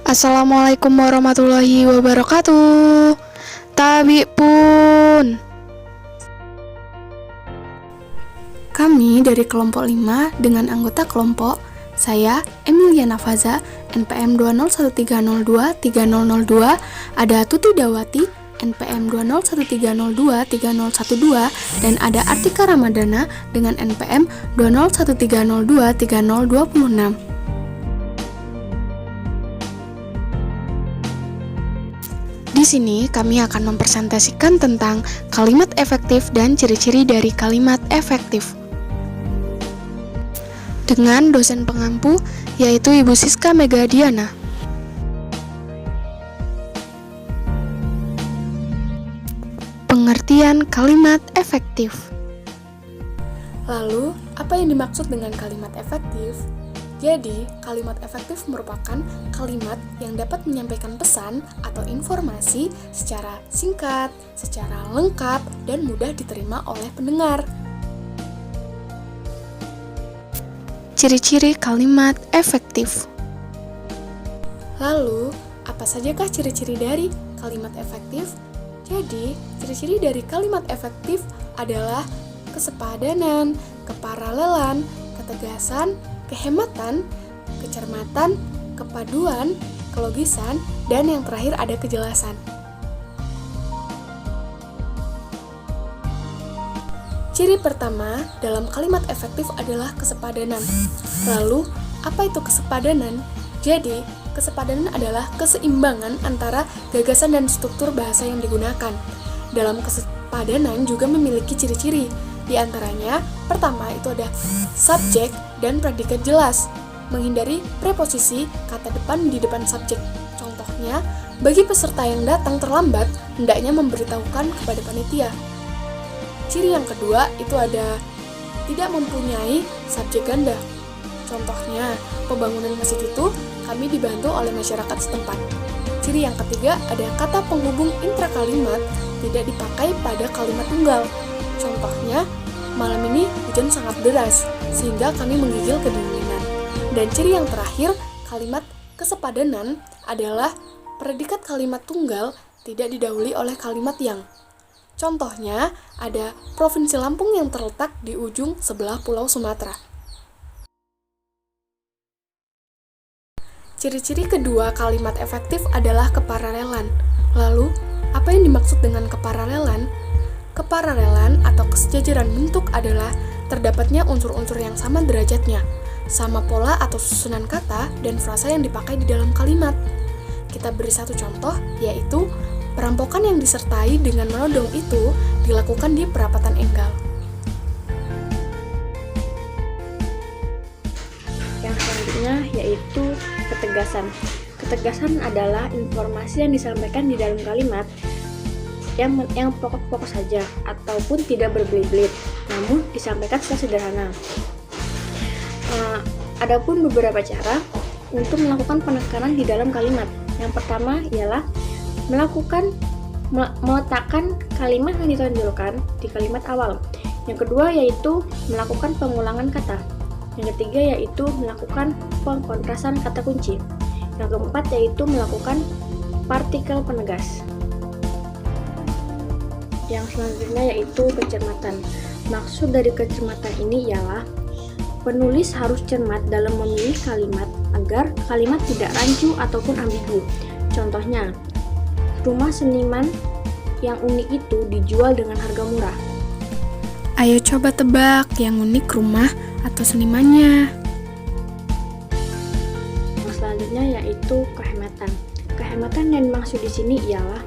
Assalamualaikum warahmatullahi wabarakatuh. Tabi pun. Kami dari kelompok 5 dengan anggota kelompok saya Emiliana Faza NPM 20130230002, ada Tuti Dawati NPM 20130230012 dan ada Artika Ramadana dengan NPM 20130230026. Di sini kami akan mempresentasikan tentang kalimat efektif dan ciri-ciri dari kalimat efektif. Dengan dosen pengampu yaitu Ibu Siska Megadiana. Pengertian kalimat efektif. Lalu, apa yang dimaksud dengan kalimat efektif? Jadi, kalimat efektif merupakan kalimat yang dapat menyampaikan pesan atau informasi secara singkat, secara lengkap, dan mudah diterima oleh pendengar. Ciri-ciri kalimat efektif. Lalu, apa sajakah ciri-ciri dari kalimat efektif? Jadi, ciri-ciri dari kalimat efektif adalah kesepadanan, keparalelan, ketegasan, kehematan, kecermatan, kepaduan, kelogisan, dan yang terakhir ada kejelasan. Ciri pertama dalam kalimat efektif adalah kesepadanan. Lalu, apa itu kesepadanan? Jadi, kesepadanan adalah keseimbangan antara gagasan dan struktur bahasa yang digunakan. Dalam kesepadanan juga memiliki ciri-ciri. Di antaranya, pertama itu ada subjek dan predikat jelas, menghindari preposisi kata depan di depan subjek. Contohnya, bagi peserta yang datang terlambat, hendaknya memberitahukan kepada panitia. Ciri yang kedua itu ada tidak mempunyai subjek ganda. Contohnya, pembangunan masjid itu kami dibantu oleh masyarakat setempat. Ciri yang ketiga ada kata penghubung intrakalimat tidak dipakai pada kalimat tunggal. Contohnya, malam ini hujan sangat deras, sehingga kami menggigil kedinginan. Dan ciri yang terakhir, kalimat kesepadanan adalah predikat kalimat tunggal tidak didahului oleh kalimat yang. Contohnya, ada Provinsi Lampung yang terletak di ujung sebelah Pulau Sumatera. Ciri-ciri kedua kalimat efektif adalah keparalelan. Lalu, apa yang dimaksud dengan keparalelan? Keparalelan atau kesejajaran bentuk adalah terdapatnya unsur-unsur yang sama derajatnya, sama pola atau susunan kata dan frasa yang dipakai di dalam kalimat. Kita beri satu contoh, yaitu perampokan yang disertai dengan menodong itu dilakukan di perapatan Enggal. Yang selanjutnya yaitu ketegasan. Ketegasan adalah informasi yang disampaikan di dalam kalimat yang pokok-pokok saja ataupun tidak berbelit-belit, namun disampaikan secara sederhana. Adapun beberapa cara untuk melakukan penekanan di dalam kalimat. Yang pertama ialah meletakkan kalimat yang ditonjolkan di kalimat awal. Yang kedua yaitu melakukan pengulangan kata. Yang ketiga yaitu melakukan pengkontrasan kata kunci. Yang keempat yaitu melakukan partikel penegas. Yang selanjutnya yaitu kecermatan. Maksud dari kecermatan ini ialah penulis harus cermat dalam memilih kalimat agar kalimat tidak rancu ataupun ambigu. Contohnya, rumah seniman yang unik itu dijual dengan harga murah. Ayo coba tebak yang unik rumah atau senimannya. Yang selanjutnya yaitu kehematan. Kehematan yang dimaksud di sini ialah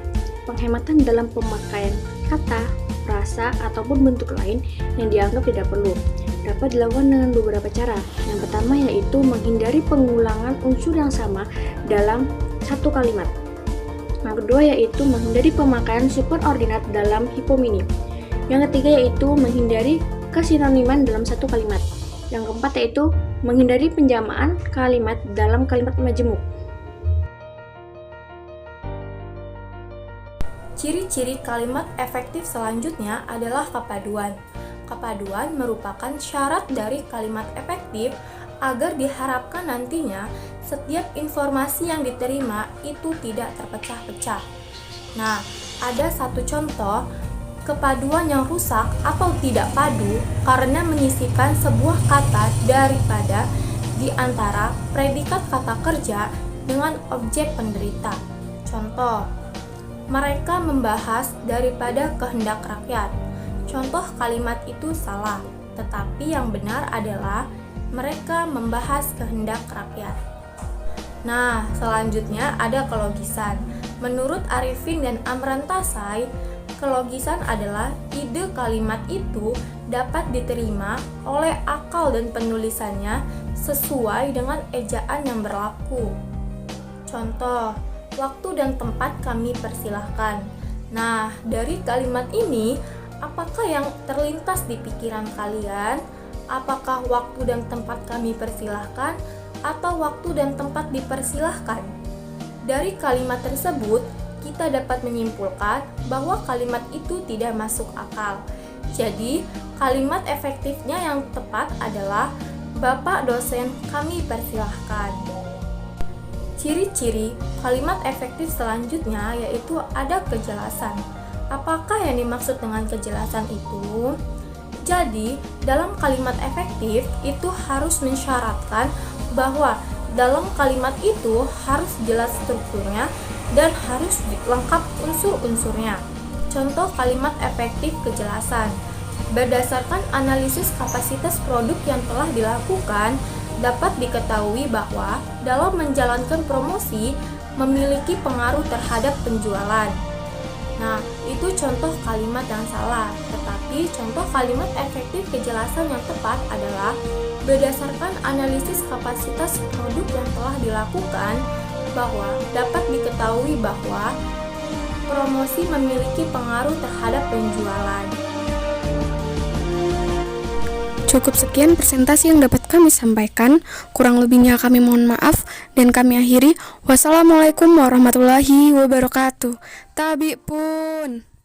penghematan dalam pemakaian kata, frasa, ataupun bentuk lain yang dianggap tidak perlu. Dapat dilakukan dengan beberapa cara. Yang pertama yaitu menghindari pengulangan unsur yang sama dalam satu kalimat. Yang kedua yaitu menghindari pemakaian superordinat dalam hipominim. Yang ketiga yaitu menghindari kesinoniman dalam satu kalimat. Yang keempat yaitu menghindari penjamaan kalimat dalam kalimat majemuk. Ciri-ciri kalimat efektif selanjutnya adalah kepaduan. Kepaduan merupakan syarat dari kalimat efektif agar diharapkan nantinya setiap informasi yang diterima itu tidak terpecah-pecah. Nah, ada satu contoh kepaduan yang rusak atau tidak padu karena menyisipkan sebuah kata daripada di antara predikat kata kerja dengan objek penderita. Contoh, mereka membahas daripada kehendak rakyat. Contoh kalimat itu salah, tetapi yang benar adalah mereka membahas kehendak rakyat. Nah, selanjutnya ada kelogisan. Menurut Arifin dan Amran Tasai, kelogisan adalah ide kalimat itu dapat diterima oleh akal dan penulisannya sesuai dengan ejaan yang berlaku. Contoh, waktu dan tempat kami persilahkan. Nah, dari kalimat ini, apakah yang terlintas di pikiran kalian? Apakah waktu dan tempat kami persilahkan atau waktu dan tempat dipersilahkan? Dari kalimat tersebut, kita dapat menyimpulkan bahwa kalimat itu tidak masuk akal. Jadi, kalimat efektifnya yang tepat adalah Bapak dosen kami persilahkan. Ciri-ciri kalimat efektif selanjutnya yaitu ada kejelasan. Apakah yang dimaksud dengan kejelasan itu? Jadi, dalam kalimat efektif itu harus mensyaratkan bahwa dalam kalimat itu harus jelas strukturnya dan harus lengkap unsur-unsurnya. Contoh kalimat efektif kejelasan. Berdasarkan analisis kapasitas produk yang telah dilakukan, dapat diketahui bahwa dalam menjalankan promosi memiliki pengaruh terhadap penjualan. Nah, itu contoh kalimat yang salah, tetapi contoh kalimat efektif kejelasan yang tepat adalah berdasarkan analisis kapasitas produk yang telah dilakukan bahwa dapat diketahui bahwa promosi memiliki pengaruh terhadap penjualan. Cukup sekian presentasi yang dapat kami sampaikan. Kurang lebihnya kami mohon maaf dan kami akhiri. Wassalamualaikum warahmatullahi wabarakatuh. Tabi pun.